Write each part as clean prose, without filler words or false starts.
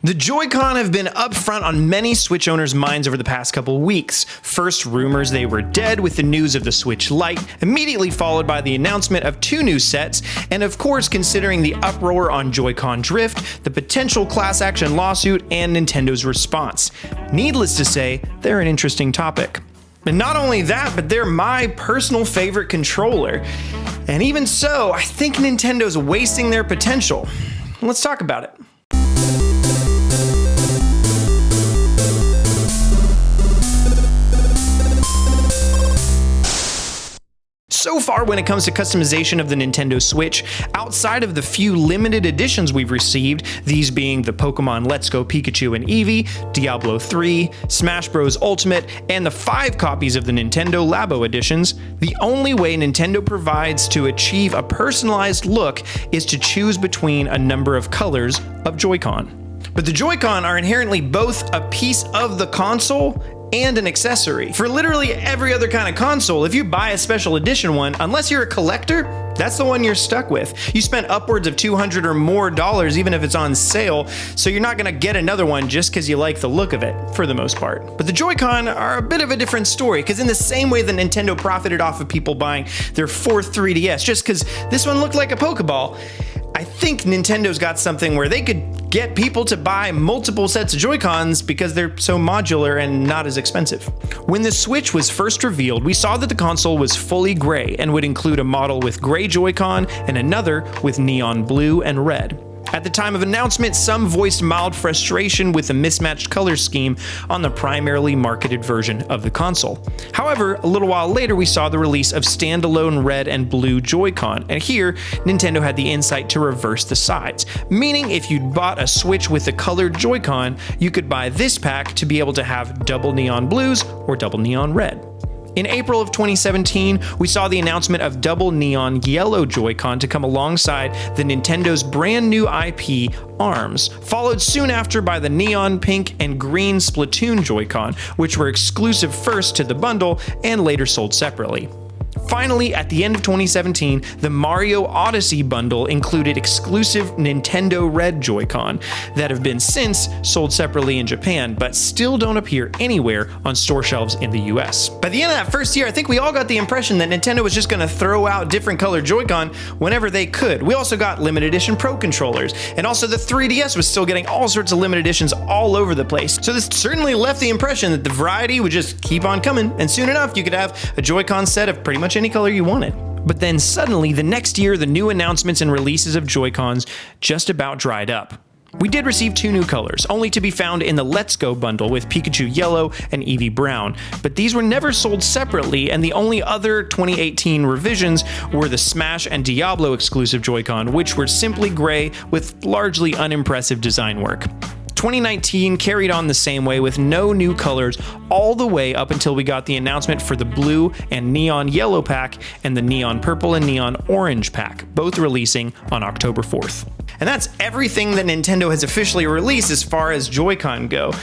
The Joy-Con have been up front on many Switch owners' minds over the past couple weeks. First, rumors they were dead with the news of the Switch Lite, immediately followed by the announcement of 2 new sets, and of course considering the uproar on Joy-Con drift, the potential class action lawsuit, and Nintendo's response. Needless to say, they're an interesting topic. And not only that, but they're my personal favorite controller. And even so, I think Nintendo's wasting their potential. Let's talk about it. So far, when it comes to customization of the Nintendo Switch, outside of the few limited editions we've received, these being the Pokemon Let's Go Pikachu and Eevee, Diablo 3, Smash Bros. Ultimate, and the 5 copies of the Nintendo Labo editions, the only way Nintendo provides to achieve a personalized look is to choose between a number of colors of Joy-Con. But the Joy-Con are inherently both a piece of the console and an accessory. For literally every other kind of console, if you buy a special edition one, unless you're a collector, that's the one you're stuck with. You spent upwards of $200 or more even if it's on sale, so you're not gonna get another one just because you like the look of it, for the most part. But the Joy-Con are a bit of a different story, because in the same way that Nintendo profited off of people buying their 4th 3DS just because this one looked like a Pokeball, I think Nintendo's got something where they could get people to buy multiple sets of Joy-Cons because they're so modular and not as expensive. When the Switch was first revealed, we saw that the console was fully gray and would include a model with gray Joy-Con and another with neon blue and red. At the time of announcement, some voiced mild frustration with the mismatched color scheme on the primarily marketed version of the console. However, a little while later, we saw the release of standalone red and blue Joy-Con, and here, Nintendo had the insight to reverse the sides, meaning if you'd bought a Switch with the colored Joy-Con, you could buy this pack to be able to have double neon blues or double neon red. In April of 2017, we saw the announcement of double neon yellow Joy-Con to come alongside the Nintendo's brand new IP, ARMS, followed soon after by the neon pink and green Splatoon Joy-Con, which were exclusive first to the bundle and later sold separately. Finally, at the end of 2017, the Mario Odyssey bundle included exclusive Nintendo Red Joy-Con that have been since sold separately in Japan, but still don't appear anywhere on store shelves in the US. By the end of that first year, I think we all got the impression that Nintendo was just going to throw out different colored Joy-Con whenever they could. We also got limited edition Pro controllers, and also the 3DS was still getting all sorts of limited editions all over the place. So this certainly left the impression that the variety would just keep on coming, and soon enough you could have a Joy-Con set of pretty much any color you wanted. But then suddenly, the next year, the new announcements and releases of Joy-Cons just about dried up. We did receive 2 new colors, only to be found in the Let's Go bundle with Pikachu Yellow and Eevee Brown, but these were never sold separately, and the only other 2018 revisions were the Smash and Diablo exclusive Joy-Con, which were simply gray with largely unimpressive design work. 2019 carried on the same way with no new colors all the way up until we got the announcement for the blue and neon yellow pack and the neon purple and neon orange pack, both releasing on October 4th. And that's everything that Nintendo has officially released as far as Joy-Con go.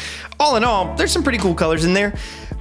All in all, there's some pretty cool colors in there,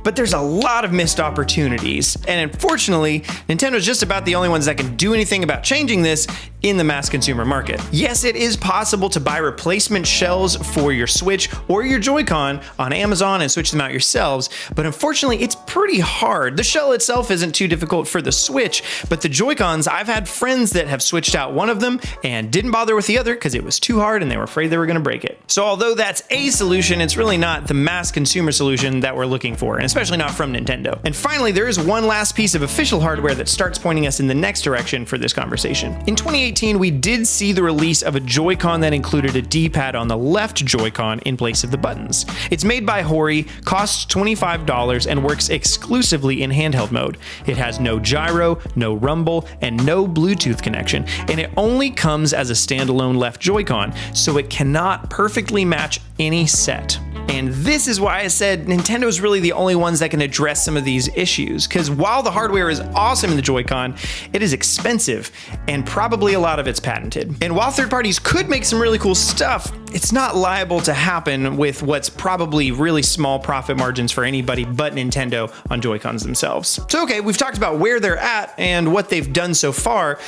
but there's a lot of missed opportunities. And unfortunately, Nintendo's just about the only ones that can do anything about changing this in the mass consumer market. Yes, it is possible to buy replacement shells for your Switch or your Joy-Con on Amazon and switch them out yourselves, but unfortunately, it's pretty hard. The shell itself isn't too difficult for the Switch, but the Joy-Cons, I've had friends that have switched out one of them and didn't bother with the other because it was too hard and they were afraid they were going to break it. So although that's a solution, it's really not the mass consumer solution that we're looking for, and especially not from Nintendo. And finally, there is one last piece of official hardware that starts pointing us in the next direction for this conversation. In 2018, we did see the release of a Joy-Con that included a D-pad on the left Joy-Con in place of the buttons. It's made by Horry, costs $25, and works exclusively in handheld mode. It has no gyro, no rumble, and no Bluetooth connection, and it only comes as a standalone left Joy-Con, so it cannot perfectly match any set. And this is why I said Nintendo's really the only ones that can address some of these issues, because while the hardware is awesome in the Joy-Con, it is expensive, and probably a lot of it's patented. And while third parties could make some really cool stuff, it's not liable to happen with what's probably really small profit margins for anybody but Nintendo on Joy-Cons themselves. So okay, we've talked about where they're at and what they've done so far,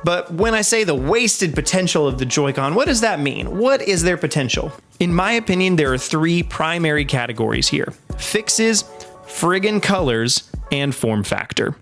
But when I say the wasted potential of the Joy-Con, what does that mean? What is their potential? In my opinion, there are three primary categories here: fixes, friggin' colors, and form factor.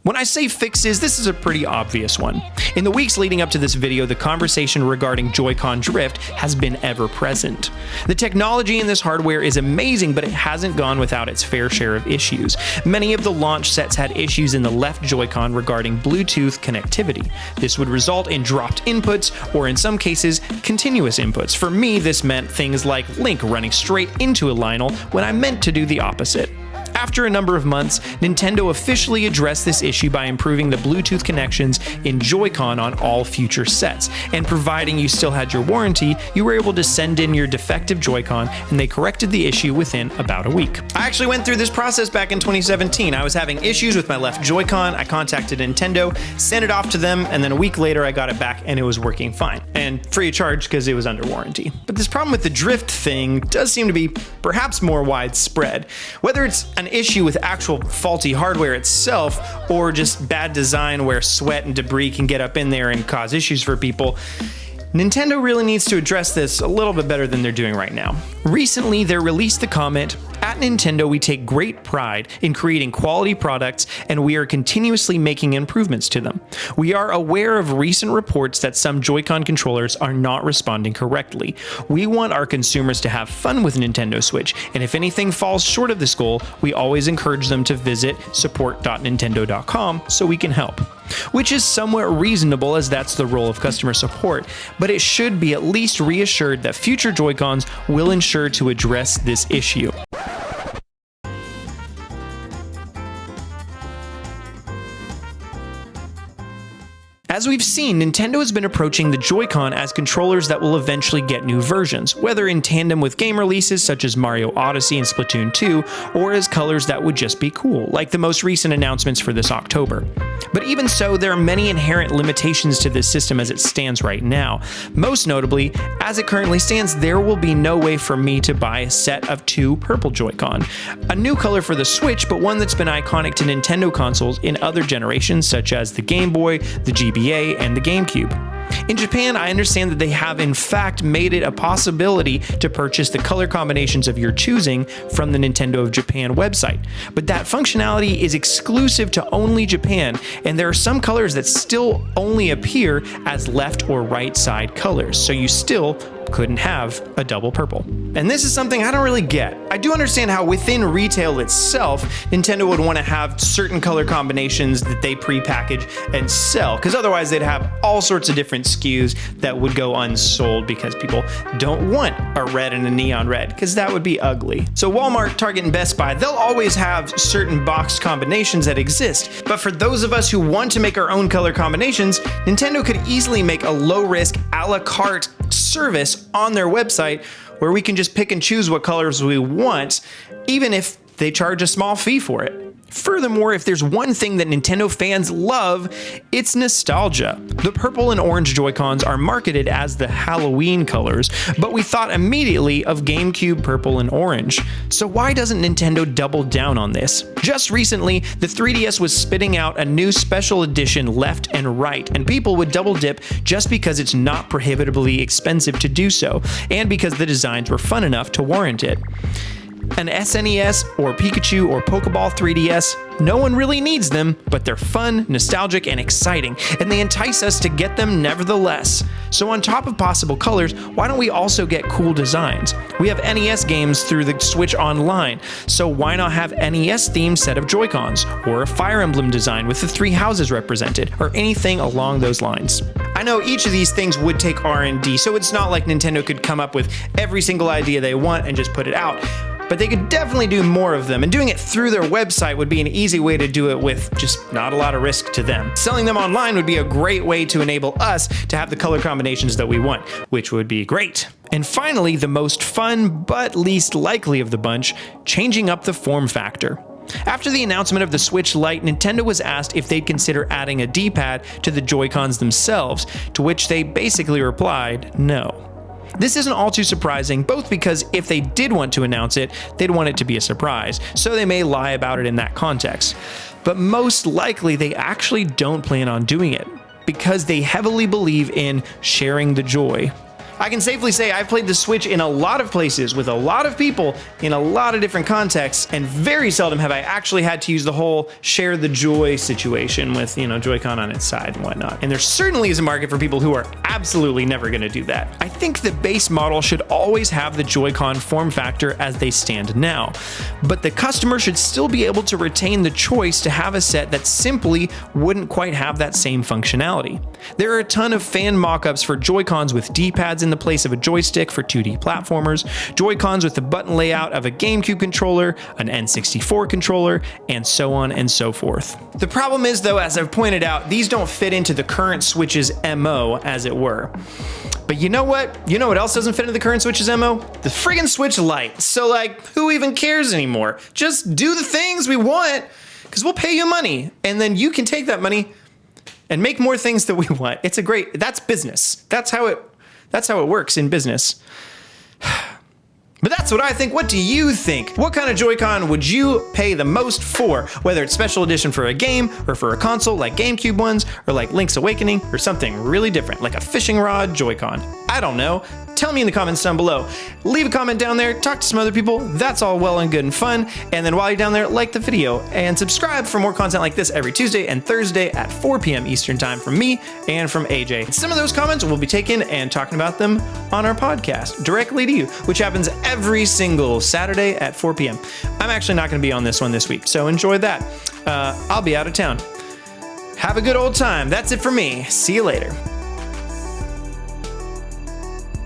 When I say fixes, this is a pretty obvious one. In the weeks leading up to this video, the conversation regarding Joy-Con drift has been ever present. The technology in this hardware is amazing, but it hasn't gone without its fair share of issues. Many of the launch sets had issues in the left Joy-Con regarding Bluetooth connectivity. This would result in dropped inputs, or in some cases, continuous inputs. For me, this meant things like Link running straight into a Lionel when I meant to do the opposite. After a number of months, Nintendo officially addressed this issue by improving the Bluetooth connections in Joy-Con on all future sets, and providing you still had your warranty, you were able to send in your defective Joy-Con, and they corrected the issue within about a week. I actually went through this process back in 2017. I was having issues with my left Joy-Con, I contacted Nintendo, sent it off to them, and then a week later I got it back and it was working fine. And free of charge because it was under warranty. But this problem with the drift thing does seem to be perhaps more widespread. Whether it's an issue with actual faulty hardware itself, or just bad design where sweat and debris can get up in there and cause issues for people, Nintendo really needs to address this a little bit better than they're doing right now. Recently, they released the comment, "At Nintendo, we take great pride in creating quality products, and we are continuously making improvements to them. We are aware of recent reports that some Joy-Con controllers are not responding correctly. We want our consumers to have fun with Nintendo Switch, and if anything falls short of this goal, we always encourage them to visit support.nintendo.com so we can help." Which is somewhat reasonable, as that's the role of customer support, but it should be at least reassured that future Joy-Cons will ensure to address this issue. As we've seen, Nintendo has been approaching the Joy-Con as controllers that will eventually get new versions, whether in tandem with game releases such as Mario Odyssey and Splatoon 2, or as colors that would just be cool, like the most recent announcements for this October. But even so, there are many inherent limitations to this system as it stands right now. Most notably, as it currently stands, there will be no way for me to buy a set of two purple Joy-Con. A new color for the Switch, but one that's been iconic to Nintendo consoles in other generations such as the Game Boy, the GBA, and the Gamecube. In Japan, I understand that they have in fact made it a possibility to purchase the color combinations of your choosing from the Nintendo of Japan website, but that functionality is exclusive to only Japan, and there are some colors that still only appear as left or right side colors, so you still couldn't have a double purple. And this is something I don't really get. I do understand how within retail itself, Nintendo would want to have certain color combinations that they pre-package and sell, because otherwise they'd have all sorts of different SKUs that would go unsold because people don't want a red and a neon red, because that would be ugly. So Walmart, Target, and Best Buy, they'll always have certain boxed combinations that exist, but for those of us who want to make our own color combinations, Nintendo could easily make a low-risk a la carte service on their website where we can just pick and choose what colors we want, even if they charge a small fee for it. Furthermore, if there's one thing that Nintendo fans love, it's nostalgia. The purple and orange Joy-Cons are marketed as the Halloween colors, but we thought immediately of GameCube purple and orange. So why doesn't Nintendo double down on this? Just recently, the 3DS was spitting out a new special edition left and right, and people would double dip just because it's not prohibitively expensive to do so, and because the designs were fun enough to warrant it. An SNES or Pikachu or Pokeball 3DS, no one really needs them, but they're fun, nostalgic, and exciting, and they entice us to get them nevertheless. So on top of possible colors, why don't we also get cool designs? We have NES games through the Switch Online, so why not have NES-themed set of Joy-Cons, or a Fire Emblem design with the three houses represented, or anything along those lines? I know each of these things would take R&D, so it's not like Nintendo could come up with every single idea they want and just put it out. But they could definitely do more of them, and doing it through their website would be an easy way to do it with just not a lot of risk to them. Selling them online would be a great way to enable us to have the color combinations that we want, which would be great. And finally, the most fun but least likely of the bunch, changing up the form factor. After the announcement of the Switch Lite, Nintendo was asked if they'd consider adding a D-pad to the Joy-Cons themselves, to which they basically replied, no. This isn't all too surprising, both because if they did want to announce it, they'd want it to be a surprise, so they may lie about it in that context. But most likely, they actually don't plan on doing it. because they heavily believe in sharing the joy. I can safely say I've played the Switch in a lot of places with a lot of people in a lot of different contexts, and very seldom have I actually had to use the whole share the joy situation with, Joy-Con on its side and whatnot. And there certainly is a market for people who are absolutely never going to do that. I think the base model should always have the Joy-Con form factor as they stand now, but the customer should still be able to retain the choice to have a set that simply wouldn't quite have that same functionality. There are a ton of fan mock-ups for Joy-Cons with D-pads in the place of a joystick for 2D platformers, Joy-Cons with the button layout of a Gamecube controller, an N64 controller, and so on and so forth. The problem is, though, as I've pointed out, these don't fit into the current Switch's MO, as it were. But you know what? You know what else doesn't fit into the current Switch's MO? The friggin' Switch Lite. So, who even cares anymore? Just do the things we want, because we'll pay you money, and then you can take that money and make more things that we want. That's business. That's how it works in business. But that's what I think. What do you think? What kind of Joy-Con would you pay the most for? Whether it's special edition for a game or for a console like Gamecube ones, or like Link's Awakening, or something really different like a fishing rod Joy-Con. I don't know. Tell me in the comments down below. Leave a comment down there, talk to some other people. That's all well and good and fun. And then while you're down there, like the video and subscribe for more content like this every Tuesday and Thursday at 4 p.m. Eastern time from me and from AJ. Some of those comments will be taken and talking about them on our podcast directly to you, which happens every single Saturday at 4 p.m. I'm actually not going to be on this one this week, so enjoy that. I'll be out of town. Have a good old time. That's it for me. See you later.